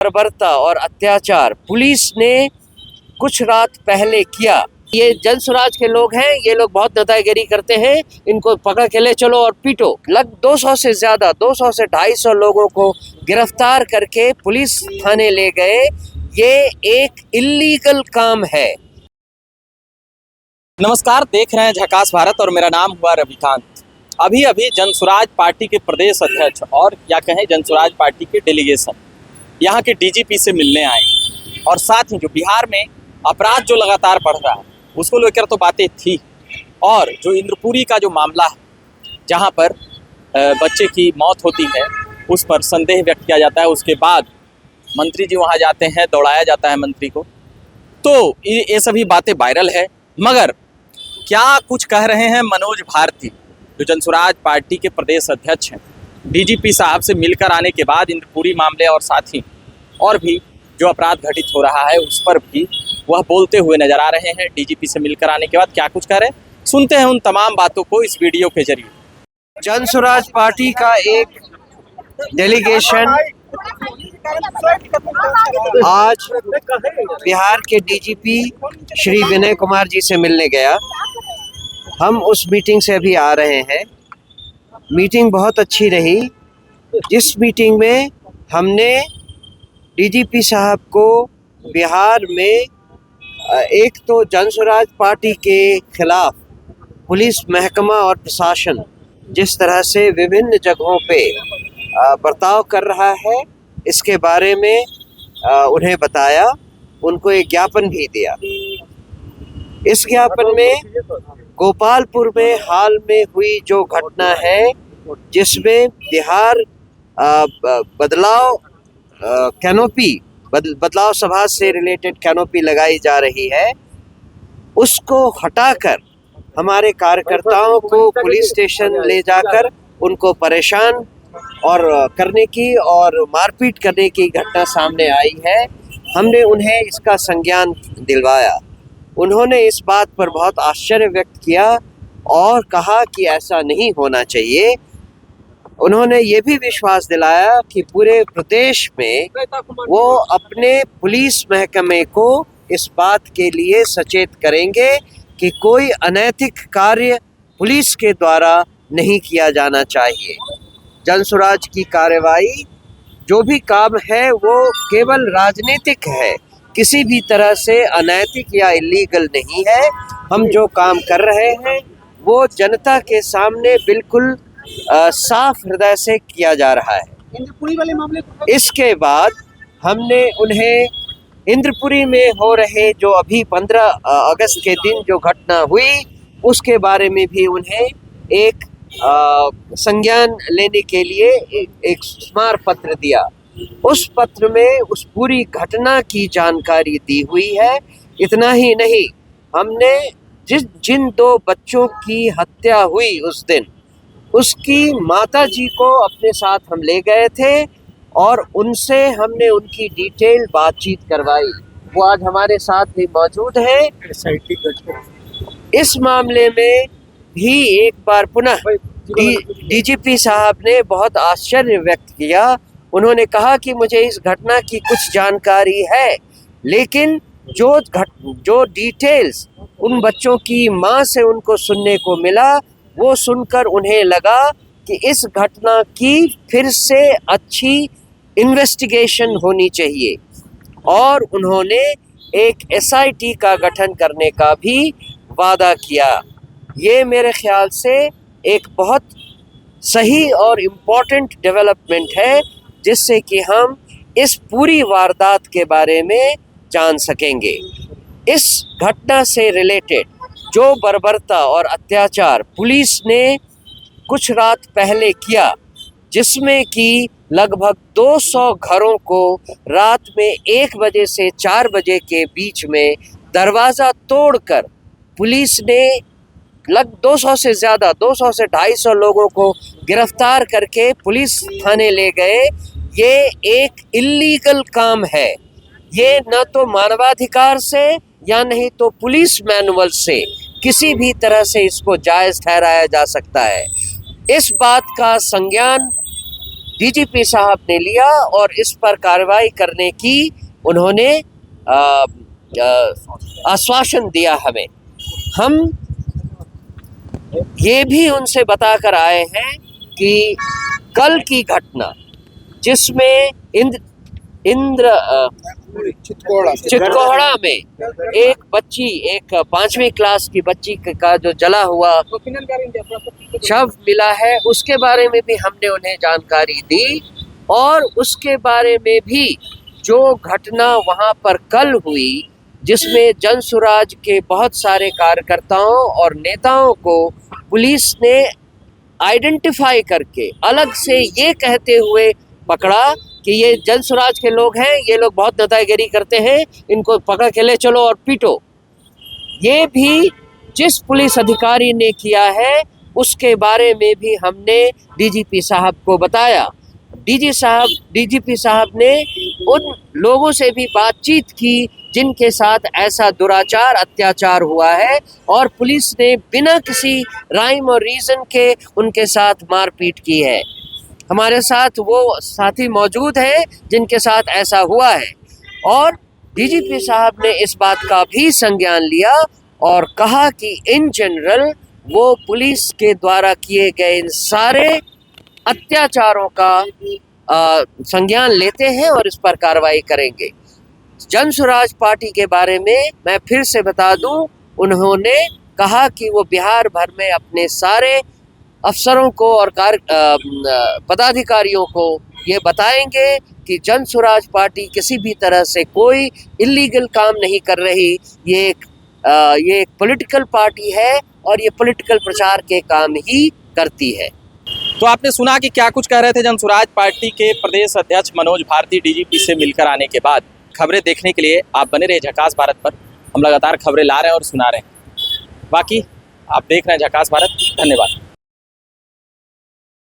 बर्बरता और अत्याचार पुलिस ने कुछ रात पहले किया। ये जनसुराज के लोग हैं, ये लोग बहुत दादागिरी करते हैं, इनको पकड़ के ले चलो और पीटो। 200 से ज्यादा 200 से 250 लोगों को गिरफ्तार करके पुलिस थाने ले गए। ये एक इल्लीगल काम है। नमस्कार, देख रहे हैं झकास भारत और मेरा नाम हुआ रविकांत। अभी अभी जनसुराज पार्टी के प्रदेश अध्यक्ष और या कहें जनसुराज पार्टी के डेलीगेशन यहाँ के डीजीपी से मिलने आए और साथ ही जो बिहार में अपराध जो लगातार बढ़ रहा है उसको लेकर तो बातें थी, और जो इंद्रपुरी का जो मामला है जहाँ पर बच्चे की मौत होती है उस पर संदेह व्यक्त किया जाता है। उसके बाद मंत्री जी वहाँ जाते हैं, दौड़ाया जाता है मंत्री को, तो ये सभी बातें वायरल है। मगर क्या कुछ कह रहे हैं मनोज भारती, जो जनसुराज पार्टी के प्रदेश अध्यक्ष हैं, डीजीपी साहब से मिलकर आने के बाद इंद्रपुरी मामले और साथ ही और भी जो अपराध घटित हो रहा है उस पर भी वह बोलते हुए नजर आ रहे हैं। डीजीपी से मिलकर आने के बाद क्या कुछ कह रहे हैं, सुनते हैं उन तमाम बातों को इस वीडियो के जरिए। जनसुराज पार्टी का एक डेलीगेशन आज बिहार के डीजीपी श्री विनय कुमार जी से मिलने गया। हम उस मीटिंग से अभी आ रहे हैं। मीटिंग बहुत अच्छी रही। जिस मीटिंग में हमने डीजीपी साहब को बिहार में एक तो जनसुराज पार्टी के खिलाफ पुलिस महकमा और प्रशासन जिस तरह से विभिन्न जगहों पे बर्ताव कर रहा है इसके बारे में उन्हें बताया, उनको एक ज्ञापन भी दिया। इस ज्ञापन में गोपालपुर में हाल में हुई जो घटना है जिसमें बिहार बदलाव सभा से रिलेटेड कैनोपी लगाई जा रही है, उसको हटाकर हमारे कार्यकर्ताओं को पुलिस स्टेशन ले जाकर उनको परेशान और करने की और मारपीट करने की घटना सामने आई है। हमने उन्हें इसका संज्ञान दिलवाया। उन्होंने इस बात पर बहुत आश्चर्य व्यक्त किया और कहा कि ऐसा नहीं होना चाहिए। उन्होंने ये भी विश्वास दिलाया कि पूरे प्रदेश में वो अपने पुलिस महकमे को इस बात के लिए सचेत करेंगे कि कोई अनैतिक कार्य पुलिस के द्वारा नहीं किया जाना चाहिए। जनसुराज की कार्रवाई जो भी काम है वो केवल राजनीतिक है, किसी भी तरह से अनैतिक या इलीगल नहीं है। हम जो काम कर रहे हैं वो जनता के सामने बिल्कुल साफ हृदय से किया जा रहा है। इंद्रपुरी वाले मामले इसके बाद हमने उन्हें इंद्रपुरी में हो रहे जो अभी 15 अगस्त के दिन जो घटना हुई उसके बारे में भी उन्हें एक संज्ञान लेने के लिए एक स्मार पत्र दिया। उस पत्र में उस पूरी घटना की जानकारी दी हुई है। इतना ही नहीं, हमने जिन 2 बच्चों की हत्या हुई उस दिन उसकी माता जी को अपने साथ हम ले गए थे और उनसे हमने उनकी डिटेल बातचीत करवाई। वो आज हमारे साथ भी मौजूद है। इस मामले में भी एक बार पुनः डीजीपी साहब ने बहुत आश्चर्य व्यक्त किया। उन्होंने कहा कि मुझे इस घटना की कुछ जानकारी है, लेकिन जो डिटेल्स उन बच्चों की मां से उनको सुनने को मिला वो सुनकर उन्हें लगा कि इस घटना की फिर से अच्छी इन्वेस्टिगेशन होनी चाहिए और उन्होंने एक एसआईटी का गठन करने का भी वादा किया। ये मेरे ख्याल से एक बहुत सही और इम्पोर्टेंट डेवलपमेंट है जिससे कि हम इस पूरी वारदात के बारे में जान सकेंगे। इस घटना से रिलेटेड जो बर्बरता और अत्याचार पुलिस ने कुछ रात पहले किया, जिसमें कि लगभग 200 घरों को रात में 1 बजे से 4 बजे के बीच में दरवाज़ा तोड़कर पुलिस ने 200 से ज़्यादा 200 से 250 लोगों को गिरफ्तार करके पुलिस थाने ले गए। ये एक इल्लीगल काम है। ये न तो मानवाधिकार से या नहीं तो पुलिस मैनुअल से किसी भी तरह से इसको जायज़ ठहराया जा सकता है। इस बात का संज्ञान डीजीपी साहब ने लिया और इस पर कार्रवाई करने की उन्होंने आश्वासन दिया हमें। हम ये भी उनसे बताकर आए हैं कि कल की घटना जिसमें चितकोहड़ा में एक बच्ची, एक 5वीं क्लास की बच्ची का जो जला हुआ शव मिला है, उसके बारे में भी हमने उन्हें जानकारी दी और उसके बारे में भी जो घटना वहां पर कल हुई जिसमें जनसुराज के बहुत सारे कार्यकर्ताओं और नेताओं को पुलिस ने आइडेंटिफाई करके अलग से ये कहते हुए पकड़ा कि ये जनसुराज के लोग हैं, ये लोग बहुत नेतागिरी करते हैं, इनको पकड़ के ले चलो और पीटो। ये भी जिस पुलिस अधिकारी ने किया है उसके बारे में भी हमने डीजीपी साहब को बताया। डीजीपी साहब ने उन लोगों से भी बातचीत की जिनके साथ ऐसा दुराचार अत्याचार हुआ है और पुलिस ने बिना किसी राइम और रीज़न के उनके साथ मारपीट की है। हमारे साथ वो साथी मौजूद हैं जिनके साथ ऐसा हुआ है और डीजीपी साहब ने इस बात का भी संज्ञान लिया और कहा कि इन जनरल वो पुलिस के द्वारा किए गए इन सारे अत्याचारों का संज्ञान लेते हैं और इस पर कार्रवाई करेंगे। जनसुराज पार्टी के बारे में मैं फिर से बता दूं, उन्होंने कहा कि वो बिहार भर में अपने सारे अफसरों को और पदाधिकारियों को ये बताएंगे कि जनसुराज पार्टी किसी भी तरह से कोई इलीगल काम नहीं कर रही। ये एक पॉलिटिकल पार्टी है और ये पॉलिटिकल प्रचार के काम ही करती है। तो आपने सुना कि क्या कुछ कह रहे थे जनसुराज पार्टी के प्रदेश अध्यक्ष मनोज भारती डीजीपी से मिलकर आने के बाद। खबरें देखने के लिए आप बने रहे झकास भारत पर। हम लगातार खबरें ला रहे हैं और सुना रहे हैं। बाकी आप देख रहे हैं झकास भारत। धन्यवाद।